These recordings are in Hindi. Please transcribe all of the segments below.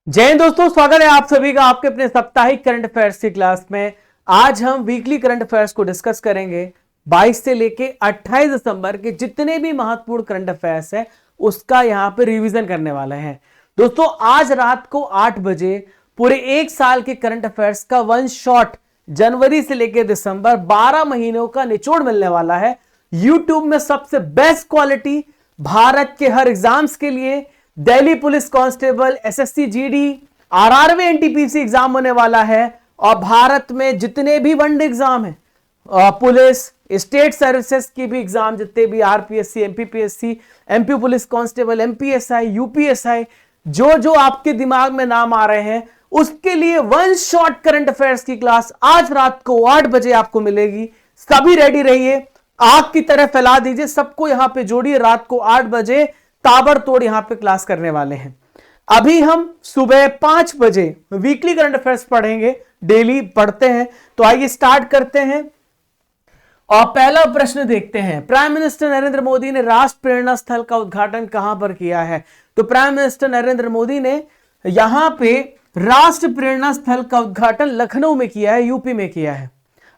जय हिंद दोस्तों, स्वागत है आप सभी का आपके अपने साप्ताहिक करंट अफेयर्स की क्लास में। आज हम वीकली करंट अफेयर्स को डिस्कस करेंगे। 22 से लेके 28 दिसंबर के जितने भी महत्वपूर्ण करंट अफेयर्स है उसका यहां पे रिवीजन करने वाले हैं। दोस्तों आज रात को 8 बजे पूरे एक साल के करंट अफेयर्स का वन शॉट जनवरी से लेकर दिसंबर 12 महीनों का निचोड़ मिलने वाला है। यूट्यूब में सबसे बेस्ट क्वालिटी भारत के हर एग्जाम्स के लिए, Delhi police constable, SSC GD, RRB NTPC exam होने वाला है। और भारत में जितने भी वनडे एग्जाम है, पुलिस, स्टेट सर्विसेज की भी एग्जाम, जितने भी RPSC, MPPSC, MP police constable, MPSI, UPSI, जो जो आपके दिमाग में नाम आ रहे हैं उसके लिए वन शॉट करंट अफेयर्स की क्लास आज रात को 8 बजे आपको मिलेगी। सभी रेडी रहिए, आग की तरह फैला दीजिए, सबको यहां पे जोड़िए। रात को 8 बजे ताबड़तोड़ यहां पे क्लास करने वाले हैं। अभी हम सुबह 5 बजे वीकली करंट अफेयर्स पढ़ेंगे, डेली पढ़ते हैं। तो आइए स्टार्ट करते हैं और पहला प्रश्न देखते हैं। प्राइम मिनिस्टर नरेंद्र मोदी ने राष्ट्र प्रेरणा स्थल का उद्घाटन कहां पर किया है? तो प्राइम मिनिस्टर नरेंद्र मोदी ने यहां पे राष्ट्र प्रेरणा स्थल का उद्घाटन लखनऊ में किया है, यूपी में किया है।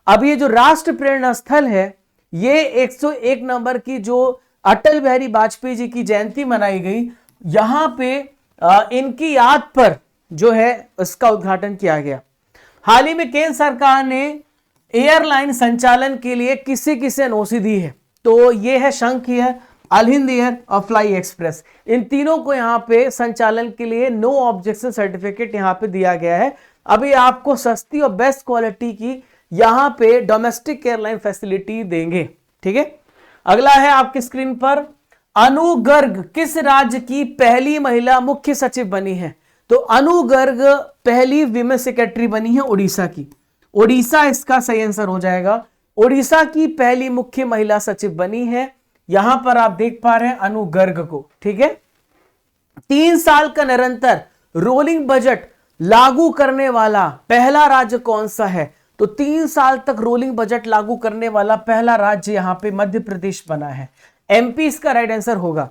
अब ये जो राष्ट्र प्रेरणा स्थल है, ये 101 नंबर की जो अटल बिहारी वाजपेयी जी की जयंती मनाई गई, यहां पे इनकी याद पर जो है इसका उद्घाटन किया गया। हाल ही में केंद्र सरकार ने एयरलाइन संचालन के लिए किसे किसे एनओसी दी है? तो ये है शंख एयर, अल हिंद एयर और फ्लाई एक्सप्रेस। इन तीनों को यहां पे संचालन के लिए नो ऑब्जेक्शन सर्टिफिकेट यहां पे दिया गया है। अभी आपको सस्ती और बेस्ट क्वालिटी की यहां पे डोमेस्टिक एयरलाइन फैसिलिटी देंगे। ठीक है, अगला है आपकी स्क्रीन पर, अनु गर्ग किस राज्य की पहली महिला मुख्य सचिव बनी है? तो अनु गर्ग पहली विमेन सेक्रेटरी बनी है उड़ीसा की। उड़ीसा इसका सही आंसर हो जाएगा। उड़ीसा की पहली मुख्य महिला सचिव बनी है, यहां पर आप देख पा रहे हैं अनु गर्ग को। ठीक है, 3 साल का निरंतर रोलिंग बजट लागू करने वाला पहला राज्य कौन सा है? तो 3 साल तक रोलिंग बजट लागू करने वाला पहला राज्य यहां पे मध्य प्रदेश बना है। एमपी इसका राइट आंसर होगा।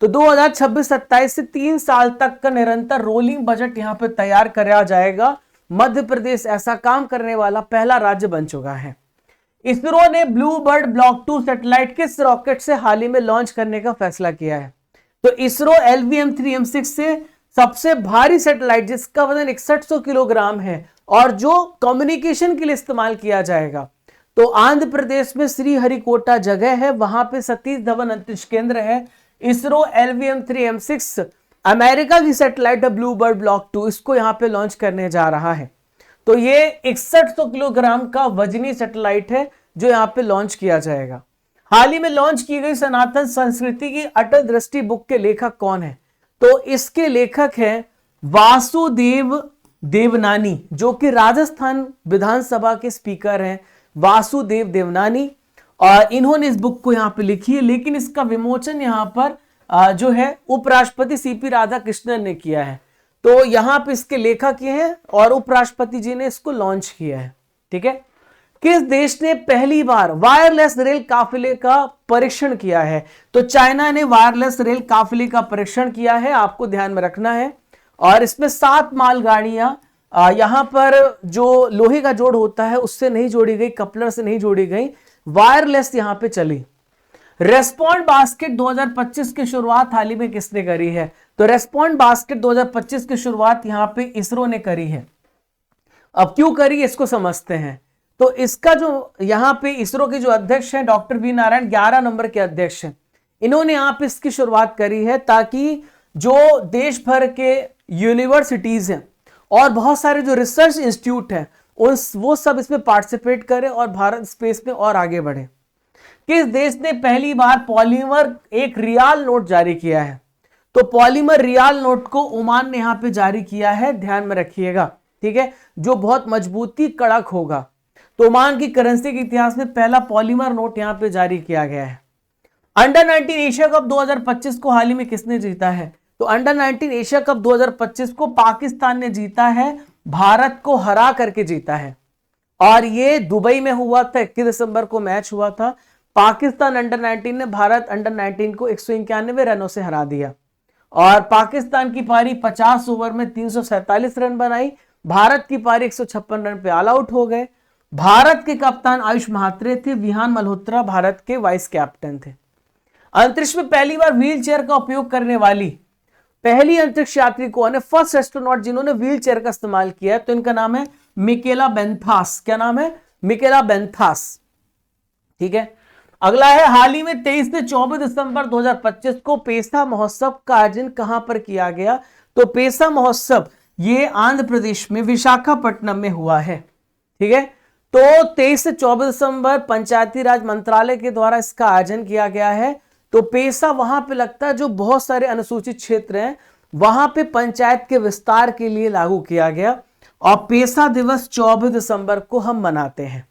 तो 2026-27 से 3 साल तक का निरंतर रोलिंग बजट यहां पे तैयार कराया जाएगा। मध्य प्रदेश ऐसा काम करने वाला पहला राज्य बन चुका है। इसरो ने ब्लू बर्ड ब्लॉक 2 सैटेलाइट किस रॉकेट से हाल ही में लॉन्च करने का फैसला किया है? तो इसरो LVM-3M6 से सबसे भारी सैटेलाइट जिसका वजन 6100 किलोग्राम है और जो कम्युनिकेशन के लिए इस्तेमाल किया जाएगा, तो आंध्र प्रदेश में श्रीहरिकोटा जगह है, वहां पे सतीश धवन अंतरिक्ष केंद्र है। इसरो LVM-3M6 अमेरिका की सैटेलाइट है ब्लू बर्ड ब्लॉक 2, इसको यहां पे लॉन्च करने जा रहा है। तो ये 6100 किलोग्राम का वजनी सैटेलाइट है जो यहां पे लॉन्च किया जाएगा। हाल ही में लॉन्च की गई सनातन संस्कृति की अटल दृष्टि बुक के लेखक कौन है? तो इसके लेखक हैं वासुदेव देवनानी, जो कि राजस्थान विधानसभा के स्पीकर हैं, वासुदेव देवनानी। और इन्होंने इस बुक को यहां पे लिखी है, लेकिन इसका विमोचन यहां पर जो है उपराष्ट्रपति सीपी राधाकृष्णन ने किया है। तो यहां पे इसके लेखक ये हैं और उपराष्ट्रपति जी ने इसको लॉन्च किया है। ठीक है, किस देश ने पहली बार वायरलेस रेल काफिले का परीक्षण किया है? तो चाइना ने वायरलेस रेल काफिले का परीक्षण किया है, आपको ध्यान में रखना है। और इसमें 7 मालगाड़ियां यहां पर जो लोहे का जोड़ होता है उससे नहीं जोड़ी गई, कपलर से नहीं जोड़ी गई, वायरलेस यहां पे चली। रेस्पॉन्ड बास्केट 2025 की शुरुआत हाल ही में किसने करी है? तो रेस्पॉन्ड बास्केट 2025 की शुरुआत यहां पे इसरो ने करी है। अब क्यों करी इसको समझते हैं। तो इसका जो यहां पे इसरो के जो अध्यक्ष हैं डॉक्टर वी नारायण, 11 नंबर के अध्यक्ष हैं, इन्होंने यहां पे इसकी शुरुआत करी है ताकि जो देश भर के यूनिवर्सिटीज हैं और बहुत सारे जो रिसर्च इंस्टीट्यूट हैं वो सब इसमें पार्टिसिपेट करें और भारत स्पेस में और आगे बढ़े। किस देश ने पहली बार पॉलीमर एक रियाल नोट जारी किया है? तो पॉलीमर रियाल नोट को ओमान ने यहां पे जारी किया है, ध्यान में रखिएगा। ठीक है, जो बहुत मजबूती कड़क होगा। तो ओमान की करेंसी के इतिहास में पहला पॉलीमर नोट यहां पे जारी किया गया है। अंडर 19 एशिया कप 2025 को हाल ही में किसने जीता है? तो अंडर 19 एशिया कप 2025 को पाकिस्तान ने जीता है, भारत को हरा करके जीता है। और ये दुबई में हुआ था, 21 दिसंबर को मैच हुआ था। पाकिस्तान अंडर 19 ने भारत अंडर 19 को 191 रनों से हरा दिया। और पाकिस्तान की पारी 50 ओवर में 347 रन बनाई। भारत की पारी 156 रन पे ऑल आउट हो गए। भारत के कप्तान आयुष महात्रे थे, विहान मल्होत्रा भारत के वाइस कैप्टन थे। अंतरिक्ष में पहली बार व्हील चेयर का उपयोग करने वाली पहली अंतरिक्ष यात्री कौन है? फर्स्ट एस्ट्रोनॉट जिन्होंने व्हील चेयर का इस्तेमाल किया है, तो इनका नाम है मिकेला बेंथास। क्या नाम है? मिकेला बेंथास। ठीक है, अगला है, हाल ही में 23 से 24 दिसंबर 2025 को पेसा महोत्सव का आयोजन कहां पर किया गया? तो पेसा महोत्सव ये आंध्र प्रदेश में विशाखापट्टनम में हुआ है। ठीक है, तो 23 से 24 दिसंबर पंचायती राज मंत्रालय के द्वारा इसका आयोजन किया गया है। तो पेसा वहां पे लगता है जो बहुत सारे अनुसूचित क्षेत्र हैं वहां पे पंचायत के विस्तार के लिए लागू किया गया, और पेसा दिवस 24 दिसंबर को हम मनाते हैं।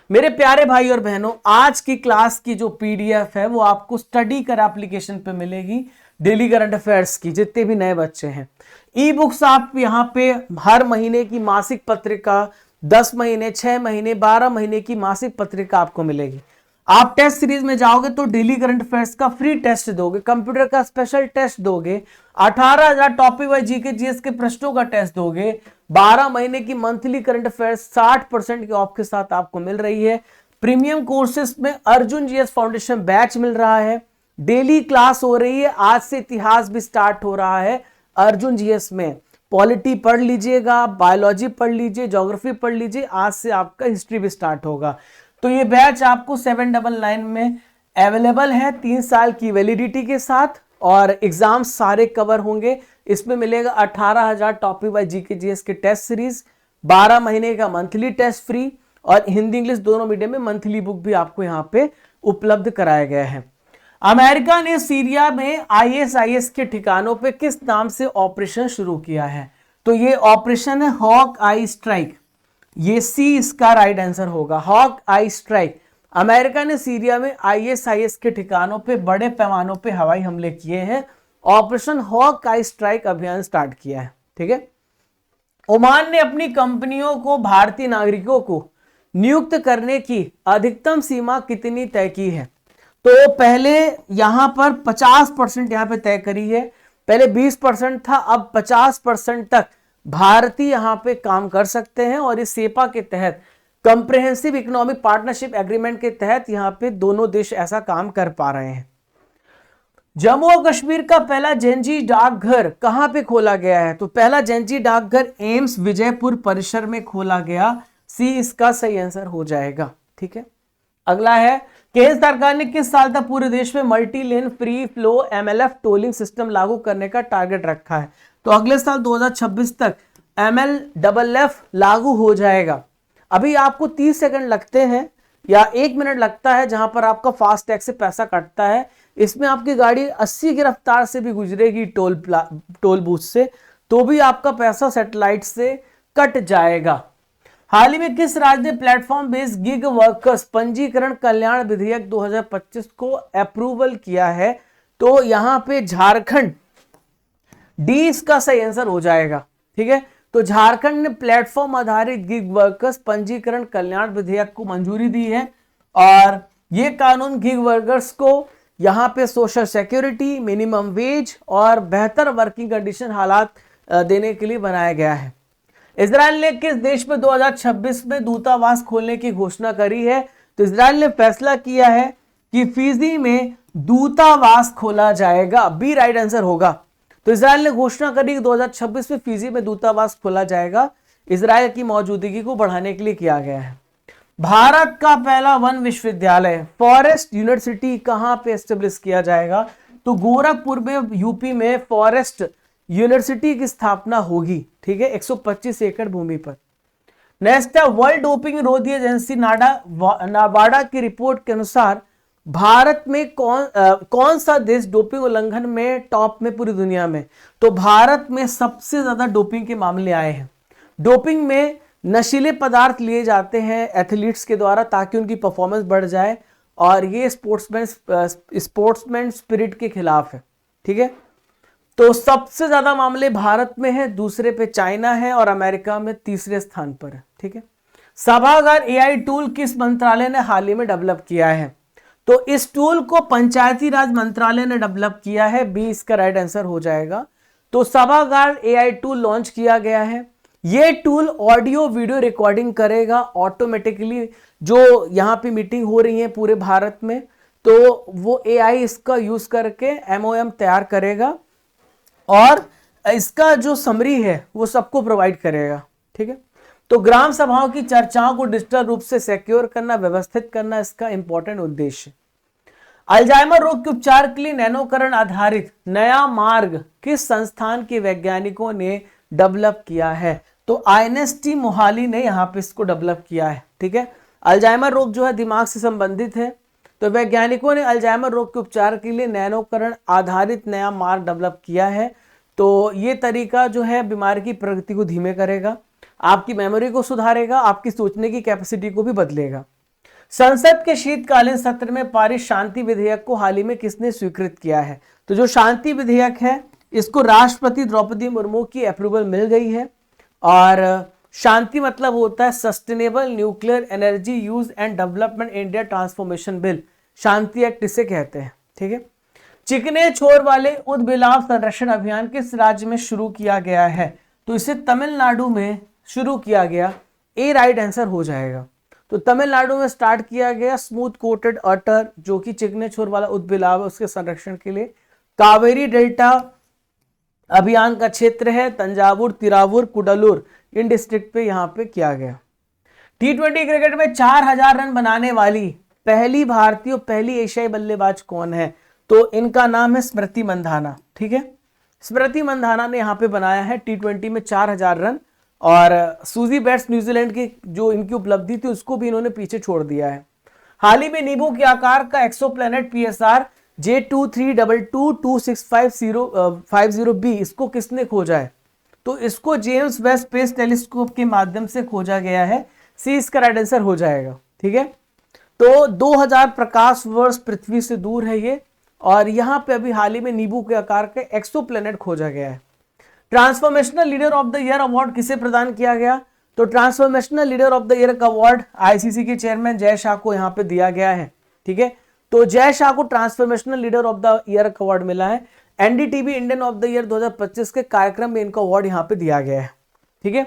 मेरे प्यारे भाई और बहनों, आज की क्लास की जो पीडीएफ है वो आपको स्टडी कर एप्लीकेशन पे मिलेगी, डेली करंट अफेयर्स की, जितने भी नए बच्चे हैं। ई बुक्स आप यहाँ पे हर महीने की मासिक पत्रिका, 10 महीने, 6 महीने, 12 महीने की मासिक पत्रिका आपको मिलेगी। आप टेस्ट सीरीज में जाओगे तो डेली करंट अफेयर्स का फ्री टेस्ट दोगे, कंप्यूटर का स्पेशल टेस्ट दोगे, 18,000 टॉपिक वाइज जीके जीएस के प्रश्नों का टेस्ट दोगे, 12 महीने की मंथली करंट अफेयर्स 60% के ऑफ के साथ आपको मिल रही है। प्रीमियम कोर्सेज में अर्जुन जीएस फाउंडेशन बैच मिल रहा है, डेली क्लास हो रही है, आज से इतिहास भी स्टार्ट हो रहा है अर्जुन जीएस में। पॉलिटी पढ़ लीजिएगा, बायोलॉजी पढ़ लीजिए, ज्योग्राफी पढ़ लीजिए, आज से आपका हिस्ट्री भी स्टार्ट होगा। तो ये बैच आपको 799 में अवेलेबल है, 3 साल की वैलिडिटी के साथ, और एग्जाम सारे कवर होंगे। इसमें मिलेगा 18,000 टॉपिक वाइज जीके जीएस के टेस्ट सीरीज, 12 महीने का मंथली टेस्ट फ्री, और हिंदी इंग्लिश दोनों मीडियम में मंथली बुक भी आपको यहाँ पे उपलब्ध कराया गया है। अमेरिका ने सीरिया में आईएसआईएस के ठिकानों पे किस नाम से ऑपरेशन शुरू किया है? तो ये ऑपरेशन है हॉक आई स्ट्राइक। ये सी इसका राइट आंसर होगा, हॉक आई स्ट्राइक। अमेरिका ने सीरिया में आईएसआईएस के ठिकानों पे बड़े पैमानों पे हवाई हमले किए हैं, ऑपरेशन हॉक आई स्ट्राइक अभियान स्टार्ट किया है। ठीक है, ओमान ने अपनी कंपनियों को भारतीय नागरिकों को नियुक्त करने की अधिकतम सीमा कितनी तय की है? तो पहले यहां पर 50% यहां पे तय करी है, पहले 20% था, अब 50% तक भारतीय यहां पे काम कर सकते हैं, और इस सेपा के तहत, कंप्रिहेंसिव इकोनॉमिक पार्टनरशिप एग्रीमेंट के तहत यहां पे दोनों देश ऐसा काम कर पा रहे हैं। जम्मू और कश्मीर का पहला जेएनजी डाकघर कहां पे खोला गया है? तो पहला जेएनजी डाकघर एम्स विजयपुर परिसर में खोला गया, सी इसका सही आंसर हो जाएगा। ठीक है, अगला है, केंद्र सरकार ने किस साल तक पूरे देश में multi lane free flow MLF tolling system लागू करने का टारगेट रखा है? तो अगले साल 2026 तक एमएलएफ लागू हो जाएगा। अभी आपको 30 सेकंड लगते हैं या 1 मिनट लगता है जहां पर आपका फास्ट टैग से पैसा कटता है। इसमें आपकी गाड़ी 80 की रफ्तार से भी गुजरेगी टोल बूथ से, तो भी आपका पैसा सैटेलाइट से कट जाएगा। हाल ही में किस राज्य ने प्लेटफॉर्म बेस्ड गिग वर्कर्स पंजीकरण कल्याण विधेयक 2025 को अप्रूवल किया है? तो यहां पे झारखंड, डी इसका सही आंसर हो जाएगा। ठीक है, तो झारखंड ने प्लेटफॉर्म आधारित गिग वर्कर्स पंजीकरण कल्याण विधेयक को मंजूरी दी है, और यह कानून गिग वर्कर्स को यहां पे सोशल सिक्योरिटी, मिनिमम वेज और बेहतर वर्किंग कंडीशन हालात देने के लिए बनाया गया है। इजराइल ने किस देश में 2026 में दूतावास खोलने की घोषणा करी है? तो इजराइल ने फैसला किया है कि फिजी में दूतावास खोला जाएगा, बी राइट आंसर होगा। तो इजराइल ने घोषणा करी कि 2026 में फिजी में दूतावास खोला जाएगा, इजराइल की मौजूदगी को बढ़ाने के लिए किया गया है। भारत का पहला वन विश्वविद्यालय फॉरेस्ट यूनिवर्सिटी कहां पे एस्टेब्लिश किया जाएगा? तो गोरखपुर में, यूपी में फॉरेस्ट यूनिवर्सिटी की स्थापना होगी। ठीक है, 125 एकड़ भूमि पर। नेक्स्ट है, वर्ल्ड डोपिंग विरोधी एजेंसी नाबार्डा की रिपोर्ट के अनुसार भारत में कौन सा देश डोपिंग उल्लंघन में टॉप में पूरी दुनिया में? तो भारत में सबसे ज्यादा डोपिंग के मामले आए हैं। डोपिंग में नशीले पदार्थ लिए जाते हैं एथलीट्स के द्वारा ताकि उनकी परफॉर्मेंस बढ़ जाए, और ये स्पोर्ट्समैन स्पिरिट के खिलाफ है। ठीक है, तो सबसे ज्यादा मामले भारत में है, दूसरे पे चाइना है, और अमेरिका में तीसरे स्थान पर है। ठीक है, सभागार एआई टूल किस मंत्रालय ने हाल ही में डेवलप किया है? तो इस टूल को पंचायती राज मंत्रालय ने डेवलप किया है, बी इसका राइट आंसर हो जाएगा। तो सभागार एआई टूल लॉन्च किया गया है। ये टूल ऑडियो वीडियो रिकॉर्डिंग करेगा ऑटोमेटिकली, जो यहाँ पे मीटिंग हो रही है पूरे भारत में, तो वो एआई इसका यूज करके एमओएम तैयार करेगा और इसका जो समरी है वो सबको प्रोवाइड करेगा। ठीक है, तो ग्राम सभाओं की चर्चाओं को डिजिटल रूप से सिक्योर करना, व्यवस्थित करना इसका इंपॉर्टेंट उद्देश्य। अल्जाइमर रोग के उपचार के लिए नैनोकरण आधारित नया मार्ग किस संस्थान के वैज्ञानिकों ने डेवलप किया है? तो आईएनएसटी मोहाली ने यहां पे इसको डेवलप किया है। ठीक है, अल्जाइमर रोग जो है दिमाग से संबंधित है, तो वैज्ञानिकों ने अल्जाइमर रोग के उपचार के लिए नैनोकरण आधारित नया मार्ग डेवलप किया है। तो ये तरीका जो है बीमारी की प्रगति को धीमे करेगा, आपकी मेमोरी को सुधारेगा, आपकी सोचने की कैपेसिटी को भी बदलेगा। संसद के शीतकालीन सत्र में पारित शांति विधेयक को हाल ही में किसने स्वीकृत किया है? तो जो शांति विधेयक है इसको राष्ट्रपति द्रौपदी मुर्मू की अप्रूवल मिल गई है। और शांति मतलब होता है sustainable nuclear energy use and development India transformation bill, Shanti act इसे कहते हैं। ठीक है, चिकने छोर वाले उद्भिलाव संरक्षण अभियान किस राज्य में शुरू किया गया है? तो इसे तमिलनाडु में शुरू किया गया, ए राइट आंसर हो जाएगा। तो तमिलनाडु में स्टार्ट किया गया स्मूथ कोटेड अटर, जो कि चिकने छोर वाला उद्भिलाव है उसके संरक्षण के लिए। कावेरी डेल्टा अभियान का क्षेत्र है तंजावुर, तिरावुर, कुडलूर, इन डिस्ट्रिक्ट पे यहाँ पे किया गया। टी20 क्रिकेट में 4000 रन बनाने वाली पहली भारतीय और पहली एशियाई बल्लेबाज कौन है? तो इनका नाम है स्मृति मंधाना। ठीक है, स्मृति मंधाना ने यहाँ पे बनाया है टी20 में 4000 रन, और सूजी बैट्स न्यूजीलैंड की जो इनकी उपलब्धि थी उसको भी इन्होंने पीछे छोड़ दिया है। हाल ही में नींबू के आकार का एक्सोप्लैनेट PSR J23226550B इसको किसने खोजा है? तो इसको जेम्स वेब स्पेस टेलीस्कोप के माध्यम से खोजा गया है, सी इसका राइट आंसर हो जाएगा। ठीक है, तो 2000 प्रकाश वर्ष पृथ्वी से दूर है ये, और यहाँ पे अभी हाल ही में नींबू के आकार का एक्सोप्लैनेट खोजा गया है। Transformational leader of the year award किसे प्रदान किया गया? तो transformational leader of the year का अवार्ड आईसीसी के चेयरमैन जय शाह को यहाँ पे दिया गया है। ठीक है, तो जय शाह को transformational leader of the year का अवार्ड मिला है। NDTV Indian of the year 2025 के कार्यक्रम में इनको अवार्ड यहाँ पे दिया गया है। ठीक है,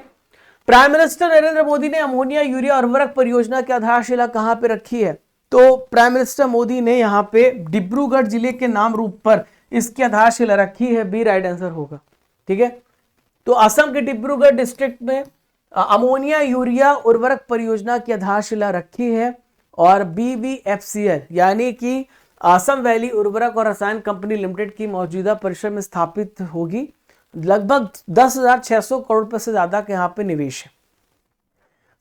प्राइम मिनिस्टर नरेंद्र मोदी ने अमोनिया यूरिया उर्वरक परियोजना की आधारशिला कहाँ पे रखी है? तो प्राइम मिनिस्टर मोदी ने यहाँ पे डिब्रूगढ़ जिले के नाम रूप पर इसकी आधारशिला रखी है, बी राइट आंसर होगा। ठीक है, तो असम के डिब्रूगढ़ डिस्ट्रिक्ट में अमोनिया यूरिया उर्वरक परियोजना की आधारशिला रखी है, और BVFCL यानी कि असम वैली उर्वरक और रसायन कंपनी लिमिटेड की मौजूदा परिसर में स्थापित होगी। लगभग 10,600 करोड़ रुपए से ज्यादा के यहाँ पे निवेश है।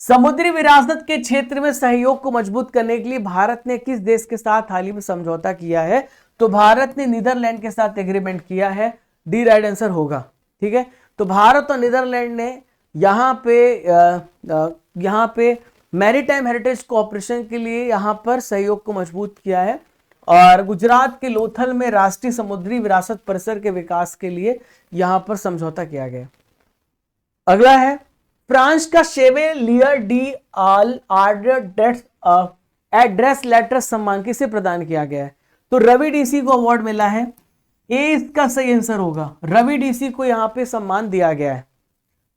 समुद्री विरासत के क्षेत्र में सहयोग को मजबूत करने के लिए भारत ने किस देश के साथ हाल ही में समझौता किया है? तो भारत ने नीदरलैंड के साथ एग्रीमेंट किया है, डी राइट आंसर होगा। ठीक है, तो भारत और नीदरलैंड ने यहाँ पे मैरीटाइम हेरिटेज कोऑपरेशन के लिए यहाँ पर सहयोग को मजबूत किया है, और गुजरात के लोथल में राष्ट्रीय समुद्री विरासत परिसर के विकास के लिए यहाँ पर समझौता किया गया। अगला है फ्रांस का शेवेलियर डी एड्रेस लेटर सम्मान किसे प्रदान किया गया है? तो रवि डीसी को अवार्ड मिला है, ए इसका सही आंसर होगा। रवि डीसी को यहाँ पे सम्मान दिया गया है।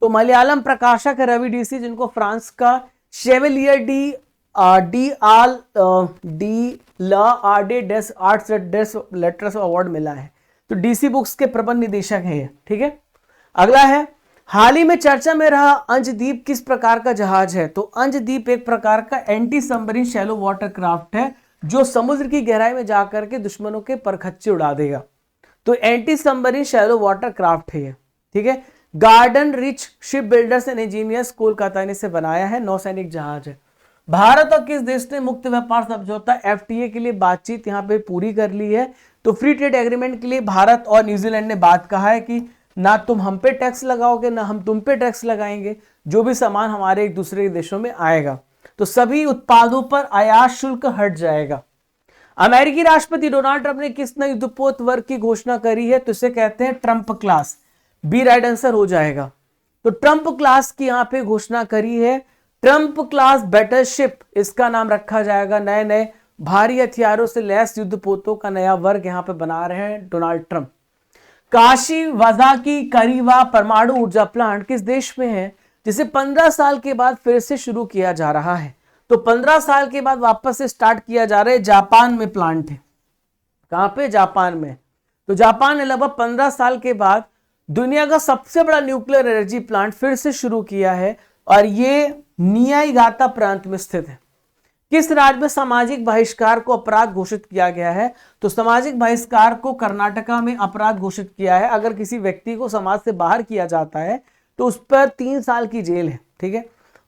तो मलयालम प्रकाशक है रवि डीसी, जिनको फ्रांस का chevalier D arts letters award मिला है। तो डीसी बुक्स के प्रबंध निदेशक है ये। ठीक है, अगला है हाल ही में चर्चा में रहा अंशद्वीप किस प्रकार का जहाज है? तो अंशद्वीप एक प्रकार का anti submarine shallow water craft है, जो समुद्र की गहराई में जाकर के दुश्मनों के परखच्चे उड़ा देगा। तो anti submarine shallow water craft है ये। ठीक है, garden rich ship builders and engineers Kolkata ने इसे बनाया है, नौसैनिक जहाज है। भारत और किस देश ने मुक्त व्यापार समझौता FTA के लिए बातचीत यहाँ पे पूरी कर ली है? तो फ्री ट्रेड एग्रीमेंट के लिए भारत और न्यूजीलैंड ने बात कहा है कि ना तुम हम पे टैक्स लगाओगे ना हम तुम पे टैक्स लगाएंगे, जो भी सामान हमारे एक दूसरे के देशों में आएगा तो सभी उत्पादों पर आयात शुल्क हट जाएगा। अमेरिकी राष्ट्रपति डोनाल्ड ट्रंप ने किस नए युद्धपोत वर्ग की घोषणा करी है? तो इसे कहते हैं trump class, be right answer हो जाएगा। तो ट्रंप क्लास की यहाँ पे घोषणा करी है, ट्रंप क्लास बैटलशिप इसका नाम रखा जाएगा। नए नए भारी हथियारों से लैस युद्धपोतों का नया वर्ग यहां पे बना रहे हैं डोनाल्ड ट्रंप। काशी वाजाकी करीवा परमाणु ऊर्जा प्लांट किस देश में है जिसे 15 साल के बाद फिर से शुरू किया जा रहा है? तो 15 साल के बाद वापस से स्टार्ट किया जा रहा है, जापान में प्लांट है। कहां पे? जापान में। तो जापान ने लगभग 15 साल के बाद दुनिया का सबसे बड़ा न्यूक्लियर एनर्जी प्लांट फिर से शुरू किया है और ये नियाईगाता प्रांत में स्थित है। किस राज्य में सामाजिक बहिष्कार को अपराध घोषित किया गया है? तो सामाजिक बहिष्कार को कर्नाटका में अपराध घोषित किया है। अगर किसी व्यक्ति को समाज से बाहर किया जाता है तो उस पर 3 साल की जेल है, ठीक है।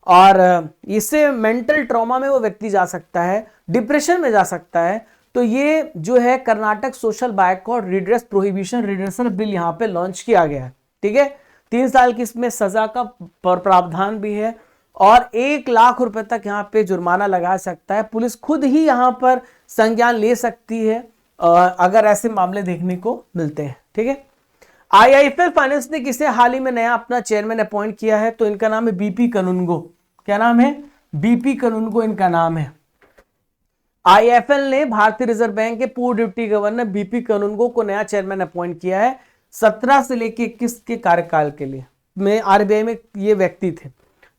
और इससे मेंटल ट्रॉमा में वो व्यक्ति जा सकता है, डिप्रेशन में जा सकता है। तो ये जो है Karnataka social boycott redress prohibition redressal bill यहाँ पे लॉन्च किया गया है, ठीक है। 3 साल की इसमें सजा का प्रावधान भी है और 1 लाख रुपए तक यहाँ पे जुर्माना लगा सकता है। पुलिस खुद ही यहाँ पर संज्ञान ले सकती है अगर ऐसे मामले देखने को मिलते हैं, ठीक है। आईआईएफएल फाइनेंस ने किसे हाल ही में नया अपना चेयरमैन अपॉइंट किया है? तो इनका नाम है बीपी कनुंगो। क्या नाम है? बीपी कनुंगो इनका नाम है। आईआईएफएल ने भारतीय रिजर्व बैंक के पूर्व डिप्टी गवर्नर बीपी कनुंगो को नया चेयरमैन अपॉइंट किया है 17 से लेकर 21 के कार्यकाल के लिए। में आरबीआई में ये व्यक्ति थे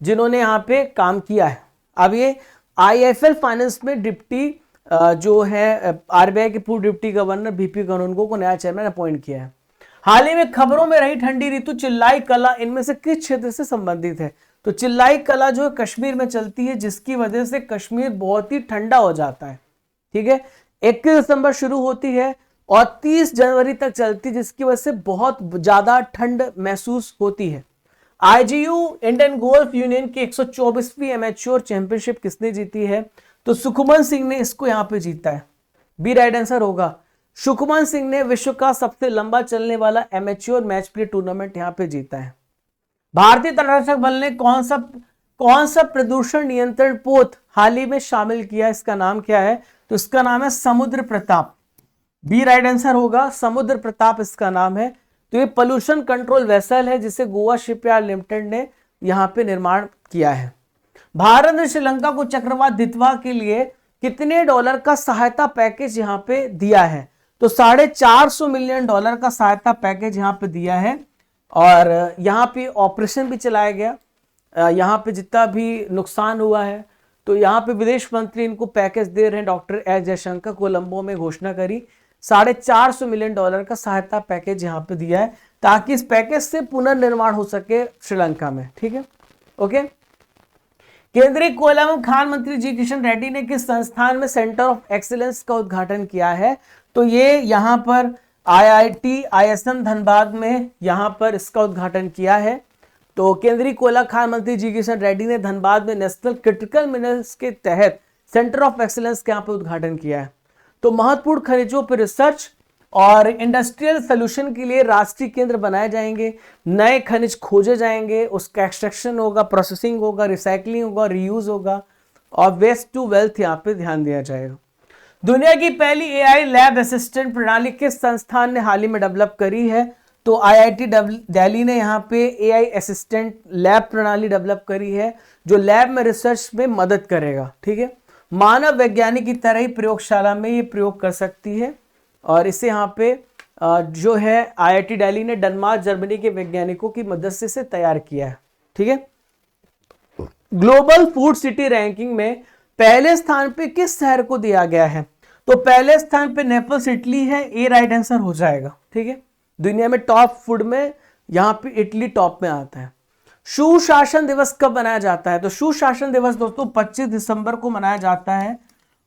जिन्होंने यहाँ पे काम किया है। अब ये आईआईएफएल फाइनेंस में डिप्टी जो है आरबीआई के पूर्व डिप्टी गवर्नर बीपी कनुंगो को नया चेयरमैन अपॉइंट किया है। हाल ही में खबरों में रही ठंडी ऋतु चिल्लाई कला इनमें से किस क्षेत्र से संबंधित है? तो चिल्लाई कला जो है कश्मीर में चलती है, जिसकी वजह से कश्मीर बहुत ही ठंडा हो जाता है, ठीक है। 21 दिसंबर शुरू होती है और 30 जनवरी तक चलती है, जिसकी वजह से बहुत ज्यादा ठंड महसूस होती है। आईजीयू इंडियन गोल्फ यूनियन की 124वीं एमेच्योर चैंपियनशिप किसने जीती है? तो सुखमन सिंह ने इसको यहां पे जीता है। बी राइट आंसर होगा। सुखमन सिंह ने विश्व का सबसे लंबा चलने वाला एमेच्योर मैच प्ले टूर्नामेंट यहां पे जीता है। भारतीय तटरक्षक बल ने कौन सा प्रदूषण नियंत्रण पोत हाल ही में शामिल किया? इसका नाम क्या है? तो इसका नाम है समुद्र प्रताप। बी राइट आंसर होगा, समुद्र प्रताप इसका नाम है। तो ये पोल्यूशन कंट्रोल वेसल है जिसे गोवा शिपयार्ड लिमिटेड ने यहां पे निर्माण किया है। भारत ने श्रीलंका को चक्रवात दितवा के लिए कितने डॉलर का सहायता पैकेज यहां पे दिया है? तो $450 मिलियन का सहायता पैकेज यहां पे दिया है और यहां पे ऑपरेशन भी चलाया गया। यहां पे जितना भी नुकसान हुआ है तो यहां पे विदेश मंत्री इनको पैकेज दे रहे हैं। डॉक्टर एस जयशंकर कोलंबो में घोषणा करी $450 मिलियन का सहायता पैकेज यहां पे दिया है ताकि इस पैकेज से पुनर्निर्माण हो सके श्रीलंका में, ठीक है। ओके। केंद्रीय कोयला एवं खान मंत्री जी किशन रेड्डी ने किस संस्थान में सेंटर ऑफ एक्सीलेंस का उद्घाटन किया है? तो ये यहां पर आईआईटी आईएसएम धनबाद में यहां पर इसका उद्घाटन किया है। तो केंद्रीय कोयला खान मंत्री जी किशन रेड्डी ने धनबाद में नेशनल क्रिटिकल मिनरल्स के तहत सेंटर ऑफ एक्सीलेंस का यहां पर उद्घाटन किया है। तो महत्वपूर्ण खनिजों पर रिसर्च और इंडस्ट्रियल सोल्यूशन के लिए राष्ट्रीय केंद्र बनाए जाएंगे। नए खनिज खोजे जाएंगे, उसका एक्सट्रैक्शन होगा, प्रोसेसिंग होगा, रिसाइकलिंग होगा, रीयूज होगा और वेस्ट टू वेल्थ यहाँ पे ध्यान दिया जाएगा। दुनिया की पहली एआई लैब असिस्टेंट प्रणाली किस संस्थान ने हाल ही में डेवलप करी है? तो आईआईटी दिल्ली ने यहाँ पे एआई असिस्टेंट लैब प्रणाली डेवलप करी है जो लैब में रिसर्च में मदद करेगा, ठीक है। मानव वैज्ञानिक की तरह ही प्रयोगशाला में ये प्रयोग कर सकती है और इसे यहाँ पे जो है आईआईटी दिल्ली ने डेनमार्क जर्मनी के वैज्ञानिकों की मदद से इसे तैयार किया है, ठीक है। ग्लोबल फूड सिटी रैंकिंग में पहले स्थान पे किस शहर को दिया गया है? तो पहले स्थान पे नेपल्स इटली है। ए राइट आंसर हो जाएगा, ठीक है। दुनिया में टॉप फूड में यहाँ पे इटली टॉप में आता है। सुशासन दिवस कब मनाया जाता है? तो सुशासन दिवस दोस्तों 25 दिसंबर को मनाया जाता है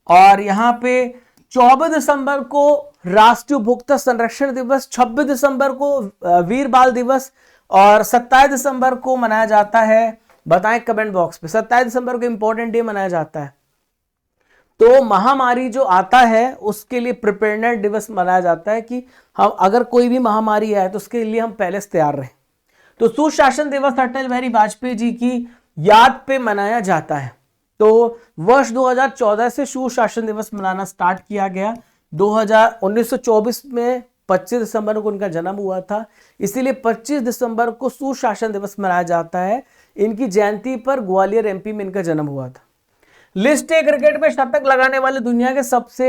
और यहाँ पे 24 दिसंबर को राष्ट्रीय उपभोक्ता संरक्षण दिवस, 26 दिसंबर को वीर बाल दिवस और 27 दिसंबर को मनाया जाता है। बताएं कमेंट बॉक्स पे 27 दिसंबर को इंपॉर्टेंट डे मनाया जाता है। तो महामारी जो आता है उसके लिए प्रिपेयरनेस दिवस मनाया जाता है कि हम अगर कोई भी महामारी आए तो उसके लिए हम पहले से तैयार रहें। तो सुशासन दिवस अटल बिहारी वाजपेयी जी की याद पे मनाया जाता है। तो वर्ष 2014 से सुशासन दिवस मनाना स्टार्ट किया गया। 1924 में 25 दिसंबर को उनका जन्म हुआ था, इसीलिए 25 दिसंबर को सुशासन दिवस मनाया जाता है। इनकी जयंती पर ग्वालियर एमपी में इनका जन्म हुआ था। लिस्ट ए क्रिकेट में शतक लगाने वाले दुनिया के सबसे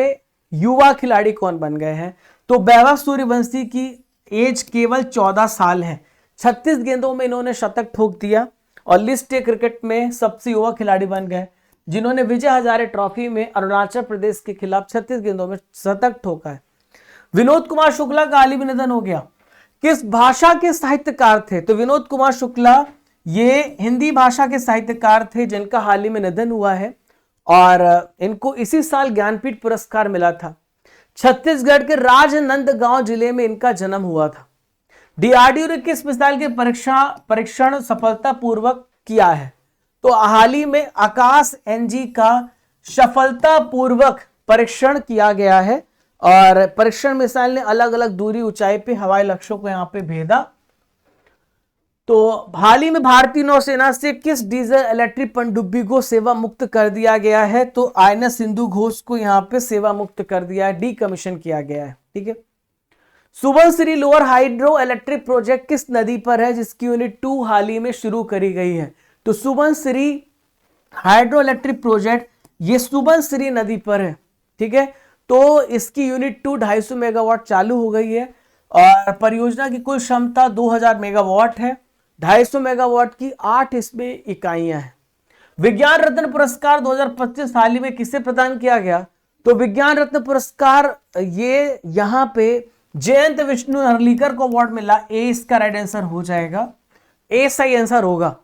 युवा खिलाड़ी कौन बन गए हैं? तो वैभव सूर्यवंशी की एज केवल 14 साल है। 36 गेंदों में इन्होंने शतक ठोक दिया और लिस्ट ए क्रिकेट में सबसे युवा खिलाड़ी बन गए जिन्होंने विजय हजारे ट्रॉफी में अरुणाचल प्रदेश के खिलाफ 36 गेंदों में शतक ठोका है। विनोद कुमार शुक्ला का हाल ही में निधन हो गया। किस भाषा के साहित्यकार थे? तो विनोद कुमार शुक्ला ये हिंदी भाषा के साहित्यकार थे जिनका हाल ही में निधन हुआ है और इनको इसी साल ज्ञानपीठ पुरस्कार मिला था। छत्तीसगढ़ के राजनांदगांव जिले में इनका जन्म हुआ था। डीआरडीओ ने किस मिसाइल के परीक्षण सफलतापूर्वक किया है? तो हाल ही में आकाश एनजी का सफलतापूर्वक परीक्षण किया गया है और परीक्षण मिसाइल ने अलग अलग दूरी ऊंचाई पे हवाई लक्ष्यों को यहां पे भेदा। तो हाल ही में भारतीय नौसेना से किस डीजल इलेक्ट्रिक पनडुब्बी को सेवा मुक्त कर दिया गया है? तो आईएनएस सिंधु घोष को यहां पे सेवा मुक्त कर दिया है, डीकमीशन किया गया है। ठीक है। Subansiri lower hydro electric project किस नदी पर है जिसकी यूनिट 2 हाल ही में शुरू करी गई है? तो सुबनसिरी हाइड्रो इलेक्ट्रिक प्रोजेक्ट ये सुबनसिरी नदी पर है। ठीक है। तो इसकी यूनिट 2 250 मेगावाट चालू हो गई है और परियोजना की कुल क्षमता 2000 मेगावाट है। 250 मेगावाट की 8 इसमें इकाइयां हैं। विज्ञान रत्न पुरस्कार 2025 हाल ही में किसे प्रदान किया गया? तो विज्ञान रत्न पुरस्कार ये यहां पे जयंत विष्णु नार्लिकर को अवार्ड मिला। ए इसका राइट आंसर हो जाएगा, ए सही आंसर होगा।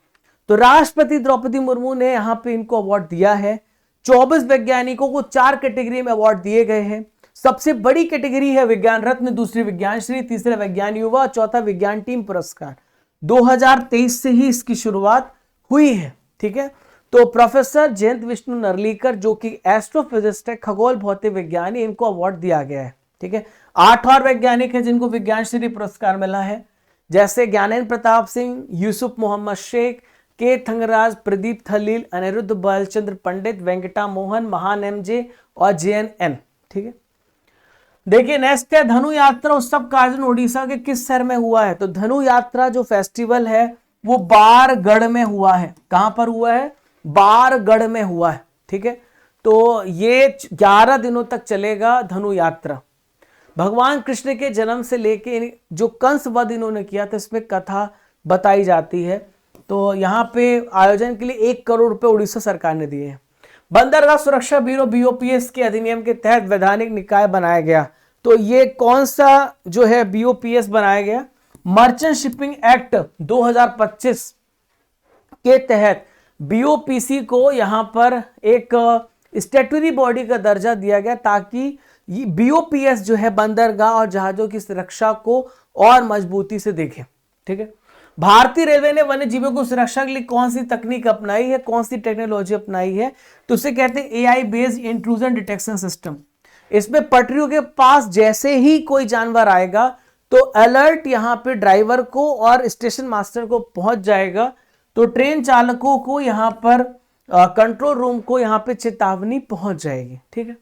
तो राष्ट्रपति द्रौपदी मुर्मू ने यहां पे इनको अवार्ड दिया है। 24 वैज्ञानिकों को 4 कैटेगरी में अवार्ड दिए गए हैं। सबसे बड़ी कैटेगरी है विज्ञान रत्न, दूसरी विज्ञान श्री, तीसरा विज्ञान युवा, चौथा विज्ञान टीम पुरस्कार। 2023 से ही इसकी शुरुआत हुई है। ठीक है। तो प्रोफेसर जयंत विष्णु नार्लिकर जो कि एस्ट्रोफिजिस्ट है, खगोल भौतिक विज्ञानी, इनको अवार्ड दिया गया है। ठीक है। 8 और वैज्ञानिक है जिनको विज्ञान श्री पुरस्कार मिला है, जैसे ज्ञानेन्द्र प्रताप सिंह, यूसुफ मोहम्मद शेख, के थंगराज, प्रदीप खलील, अनिरुद्ध बालचंद्र पंडित, वेंकटा मोहन, महान एमजे और JNN। ठीक है। देखिए नेक्स्ट है धनु यात्रा उत्सव का आयोजन उड़ीसा के किस शहर में हुआ है? तो धनु यात्रा जो फेस्टिवल है वो बारगढ़ में हुआ है। कहां पर हुआ है? बारगढ़ में हुआ है। ठीक है। तो ये 11 दिनों तक चलेगा धनु यात्रा। भगवान कृष्ण के जन्म से लेके जो कंस वध इन्होंने किया था इसमें कथा बताई जाती है। तो यहाँ पे आयोजन के लिए 1 करोड़ रुपए उड़ीसा सरकार ने दिए हैं। बंदरगाह सुरक्षा ब्यूरो BOPS के अधिनियम के तहत वैधानिक निकाय बनाया गया। तो ये कौन सा जो है BOPS बनाया गया? मर्चेंट शिपिंग एक्ट 2025 के तहत BOPC को यहाँ पर एक स्टैट्यूटरी बॉडी का दर्जा दिया गया ताकि ये BOPS जो है बंदरगाह और जहाजों की सुरक्षा को और मजबूती से देखे। ठीक है। भारतीय रेलवे ने वन्य जीवों को सुरक्षा के लिए कौन सी तकनीक अपनाई है, कौन सी टेक्नोलॉजी अपनाई है? तो उसे कहते हैं AI based intrusion detection system. इसमें पटरियों के पास जैसे ही कोई जानवर आएगा तो अलर्ट यहाँ पे ड्राइवर को और स्टेशन मास्टर को पहुंच जाएगा। तो ट्रेन चालकों को यहाँ पर कंट्रोल रूम को यहाँ पे चेतावनी पहुंच जाएगी। ठीक है।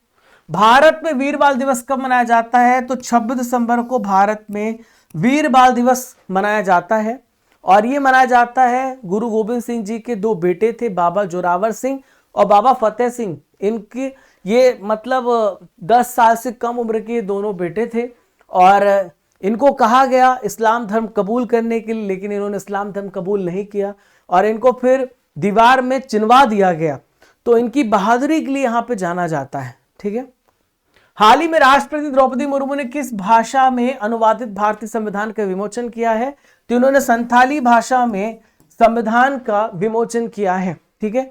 भारत में वीर बाल दिवस कब मनाया जाता है? तो 26 दिसंबर को भारत में वीर बाल दिवस मनाया जाता है और ये मनाया जाता है गुरु गोविंद सिंह जी के 2 बेटे थे, बाबा जोरावर सिंह और बाबा फतेह सिंह। इनके ये मतलब 10 साल से कम उम्र के दोनों बेटे थे और इनको कहा गया इस्लाम धर्म कबूल करने के लिए, लेकिन इन्होंने इस्लाम धर्म कबूल नहीं किया और इनको फिर दीवार में चिनवा दिया गया। तो इनकी बहादुरी के लिए यहाँ पे जाना जाता है। ठीक है। हाल ही में राष्ट्रपति द्रौपदी मुर्मू ने किस भाषा में अनुवादित भारतीय संविधान का विमोचन किया है? तो उन्होंने संथाली भाषा में संविधान का विमोचन किया है। ठीक है।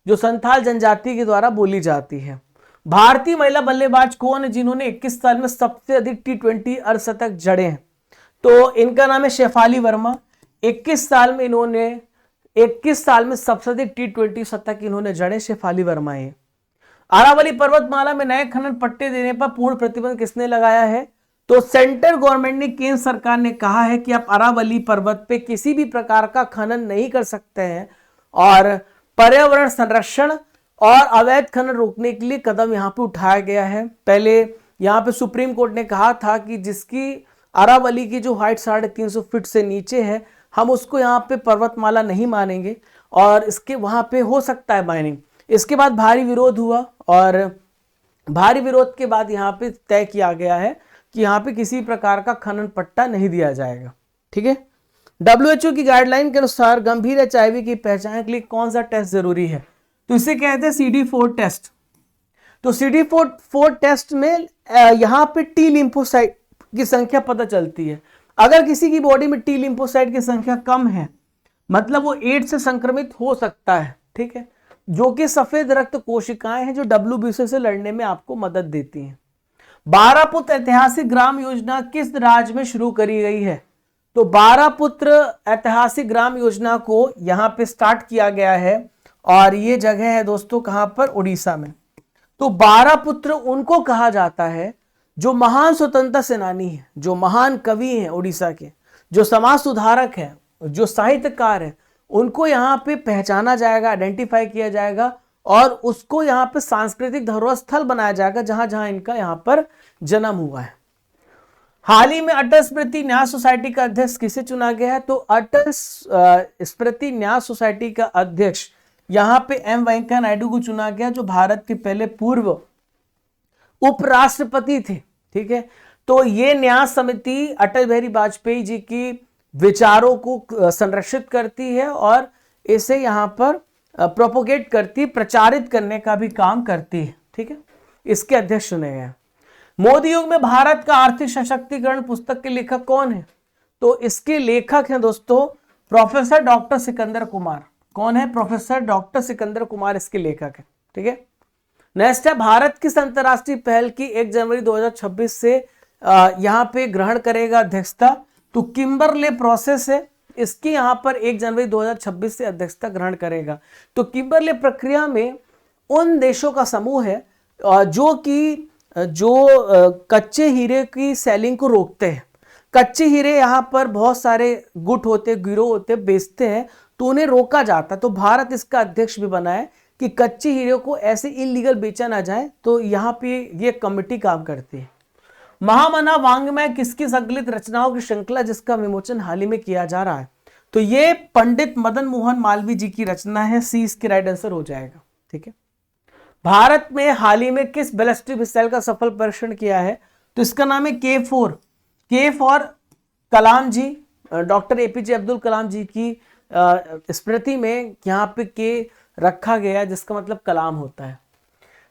जो संथाल जनजाति के द्वारा बोली जाती है। भारतीय महिला बल्लेबाज कौन है जिन्होंने 21 साल में सबसे अधिक T20 अर्धशतक जड़े हैं? तो इनका नाम है शेफाली वर्मा। 21 साल में सबसे अधिक T20 शतक इन्होंने जड़े शेफाली वर्मा है। अरावली पर्वतमाला में नए खनन पट्टे देने पर पूर्ण प्रतिबंध किसने लगाया है? तो सेंट्रल गवर्नमेंट ने, केंद्र सरकार ने कहा है कि आप अरावली पर्वत पे किसी भी प्रकार का खनन नहीं कर सकते हैं और पर्यावरण संरक्षण और अवैध खनन रोकने के लिए कदम यहाँ पे उठाया गया है। पहले यहाँ पे सुप्रीम कोर्ट ने कहा था कि जिसकी अरावली की जो हाइट 350 फीट से नीचे है हम उसको यहाँ पे पर्वतमाला नहीं मानेंगे और इसके वहां पे हो सकता है माइनिंग। इसके बाद भारी विरोध हुआ और भारी विरोध के बाद यहाँ पे तय किया गया है कि यहाँ पे किसी प्रकार का खनन पट्टा नहीं दिया जाएगा। ठीक है। WHO की गाइडलाइन के अनुसार गंभीर HIV की पहचान के लिए कौन सा टेस्ट जरूरी है? तो इसे कहते हैं CD4 टेस्ट। तो CD4 टेस्ट में यहाँ पे टी लिम्फोसाइट की संख्या पता चलती है। अगर किसी की बॉडी में टी लिम्फोसाइट की संख्या कम है, मतलब वो एड्स से संक्रमित हो सकता है। ठीक है, जो कि सफेद रक्त कोशिकाएं हैं जो WBC से लड़ने में आपको मदद देती हैं। 12 पुत्र ऐतिहासिक ग्राम योजना किस राज्य में शुरू करी गई है? तो 12 पुत्र ऐतिहासिक ग्राम योजना को यहां पे स्टार्ट किया गया है और ये जगह है दोस्तों कहां पर? उड़ीसा में। तो 12 पुत्र उनको कहा जाता है जो महान स्वतंत्रता सेनानी है, जो महान कवि हैं उड़ीसा के, जो समाज सुधारक है, जो साहित्यकार है, उनको यहाँ पे पहचाना जाएगा, आइडेंटिफाई किया जाएगा और उसको यहाँ पे सांस्कृतिक धरोहर स्थल बनाया जाएगा जहां जहां इनका यहाँ पर जन्म हुआ है। हाल ही में अटल स्मृति न्यास सोसाइटी का अध्यक्ष किसे चुना गया है? तो अटल स्मृति न्यास सोसाइटी का अध्यक्ष यहाँ पे एम वेंकैया नायडू को चुना गया, जो भारत के पहले पूर्व उपराष्ट्रपति थे। ठीक है, तो ये न्यास समिति अटल बिहारी वाजपेयी जी की विचारों को संरक्षित करती है और इसे यहाँ पर प्रोपोगेट करती, प्रचारित करने का भी काम करती है। ठीक है, इसके अध्यक्ष चुने गए। मोदी युग में भारत का आर्थिक सशक्तिकरण पुस्तक के लेखक कौन है? तो इसके लेखक हैं दोस्तों प्रोफेसर डॉक्टर सिकंदर कुमार। कौन है? प्रोफेसर डॉक्टर सिकंदर कुमार इसके लेखक है। ठीक है, नेक्स्ट है भारत किस अंतरराष्ट्रीय पहल की 1 जनवरी 2026 से यहाँ पे ग्रहण करेगा अध्यक्षता? तो किम्बरले प्रोसेस है, इसकी यहाँ पर 1 जनवरी 2026 से अध्यक्षता ग्रहण करेगा। तो किम्बरले प्रक्रिया में उन देशों का समूह है जो कच्चे हीरे की सेलिंग को रोकते हैं। कच्चे हीरे यहाँ पर बहुत सारे गुट होते, गिरोह होते, बेचते हैं, तो उन्हें रोका जाता है। तो भारत इसका अध्यक्ष भी बना है कि कच्चे हीरे को ऐसे इलीगल बेचा ना जाए, तो यहाँ पे ये कमेटी काम करती है। महामना वांग्मय किसकी संकलित रचनाओं की श्रृंखला जिसका विमोचन हाल ही में किया जा रहा है? तो ये पंडित मदन मोहन मालवीय जी की रचना है। सी इसके राइट आंसर हो जाएगा। ठीक है, भारत में हाल ही में किस बैलिस्टिक मिसाइल का सफल परीक्षण किया है? तो इसका नाम है K4। K for Kalam ji, doctor APJ Abdul Kalam ji की स्मृति में यहाँ पे K रखा गया, जिसका मतलब कलाम होता है।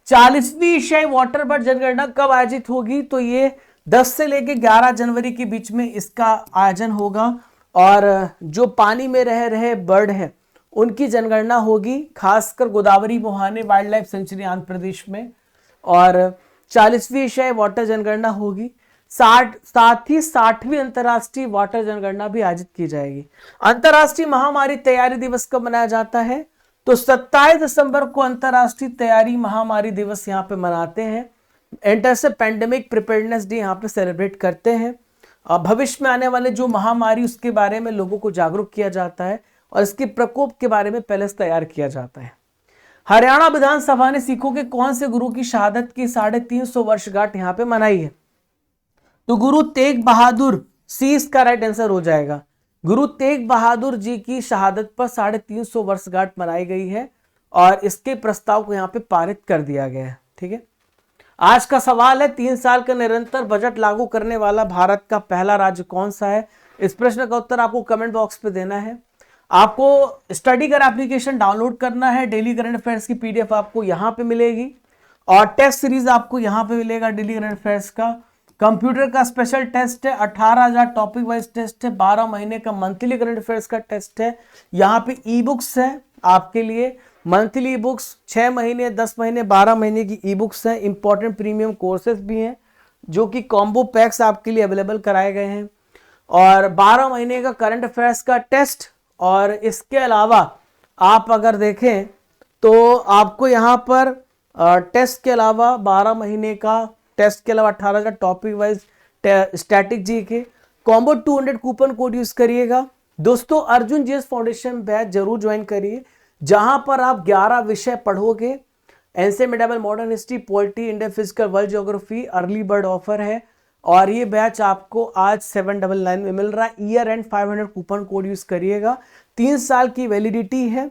40वीं एशियाई वाटर बर्ड जनगणना कब आयोजित होगी? तो ये 10 से लेके 11 जनवरी के बीच में इसका आयोजन होगा और जो पानी में रह रहे बर्ड हैं उनकी जनगणना होगी, खासकर गोदावरी मोहाने wild life sanctuary Andhra Pradesh में। और 40वीं एशियाई वाटर जनगणना होगी। साथ ही 60वीं अंतर्राष्ट्रीय वाटर जनगणना भी आयोजित की जाएगी। अंतर्राष्ट्रीय महामारी तैयारी दिवस कब मनाया जाता है? तो 27 दिसंबर को अंतर्राष्ट्रीय तैयारी महामारी दिवस यहाँ पे मनाते हैं। एंटर से पेंडेमिक प्रिपेयर्डनेस डे यहाँ पे सेलिब्रेट करते हैं। भविष्य में आने वाले जो महामारी उसके बारे में लोगों को जागरूक किया जाता है और इसके प्रकोप के बारे में पहले से तैयार किया जाता है। हरियाणा विधानसभा ने सिखों के कौन से गुरु की शहादत की 350 वर्षगांठ यहाँ पे मनाई है? तो गुरु तेग बहादुर, सी इसका राइट आंसर हो जाएगा। गुरु तेग बहादुर जी की शहादत पर 350 वर्षगांठ मनाई गई है और इसके प्रस्ताव को यहाँ पे पारित कर दिया गया है। ठीक है, आज का सवाल है 3 साल का निरंतर बजट लागू करने वाला भारत का पहला राज्य कौन सा है? इस प्रश्न का उत्तर आपको कमेंट बॉक्स पे देना है। आपको स्टडी कर एप्लीकेशन डाउनलोड करना है। डेली करंट अफेयर्स की PDF आपको यहाँ पे मिलेगी और टेस्ट सीरीज आपको यहाँ पे मिलेगा डेली करंट अफेयर्स का। कंप्यूटर का स्पेशल टेस्ट है, 18,000 टॉपिक वाइज टेस्ट है, 12 महीने का मंथली करंट अफेयर्स का टेस्ट है। यहाँ पे ई बुक्स है आपके लिए, मंथली ई बुक्स 6 महीने, 10 महीने, 12 महीने की ई बुक्स हैं। इंपॉर्टेंट प्रीमियम कोर्सेज भी हैं जो कि कॉम्बो पैक्स आपके लिए अवेलेबल कराए गए हैं और 12 महीने का करंट अफेयर्स का टेस्ट। और इसके अलावा आप अगर देखें तो आपको यहाँ पर टेस्ट के अलावा 12 महीने का टेस्ट के अलावा 18,000 टॉपिक वाइज स्टैटिक जी के कॉम्बो 200 कूपन कोड यूज करिएगा। दोस्तों अर्जुन जीएस फाउंडेशन बैच जरूर ज्वाइन करिए, जहां पर आप 11 विषय पढ़ोगे। NCERT modern history, polity, Indian physical, world geography. Early bird offer है और ये बैच आपको आज 799 में मिल रहा है। Year end 500 coupon code use करिएगा। 3 साल की वैलिडिटी है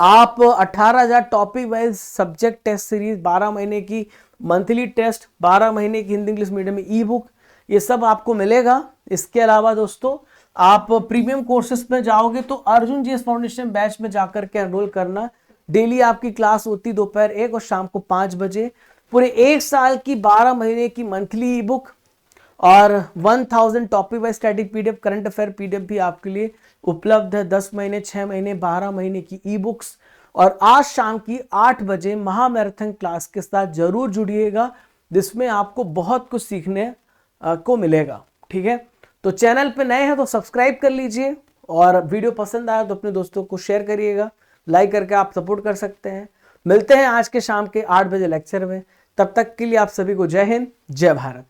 आप 18,000 topic wise subject test series, 12 महीने की मंथली टेस्ट, 12 महीने की हिंदी इंग्लिश मीडियम में ई बुक, ये सब आपको मिलेगा। इसके अलावा दोस्तों आप प्रीमियम कोर्सेज में जाओगे तो अर्जुन जीएस फाउंडेशन बैच में जाकर के एनरोल करना। डेली आपकी क्लास होती दोपहर 1 और शाम को 5 बजे। पूरे 1 साल की 12 महीने की मंथली ई बुक और 1000 topic wise static PDF, current affair PDF भी आपके लिए उपलब्ध है। 10 महीने, 6 महीने, 12 महीने की ई बुक्स। और आज शाम की 8 बजे महामैराथन क्लास के साथ जरूर जुड़िएगा, जिसमें आपको बहुत कुछ सीखने को मिलेगा। ठीक है, तो चैनल पे नए हैं तो सब्सक्राइब कर लीजिए, और वीडियो पसंद आया तो अपने दोस्तों को शेयर करिएगा, लाइक करके आप सपोर्ट कर सकते हैं। मिलते हैं आज के शाम के 8 बजे लेक्चर में, तब तक के लिए आप सभी को जय हिंद, जय भारत।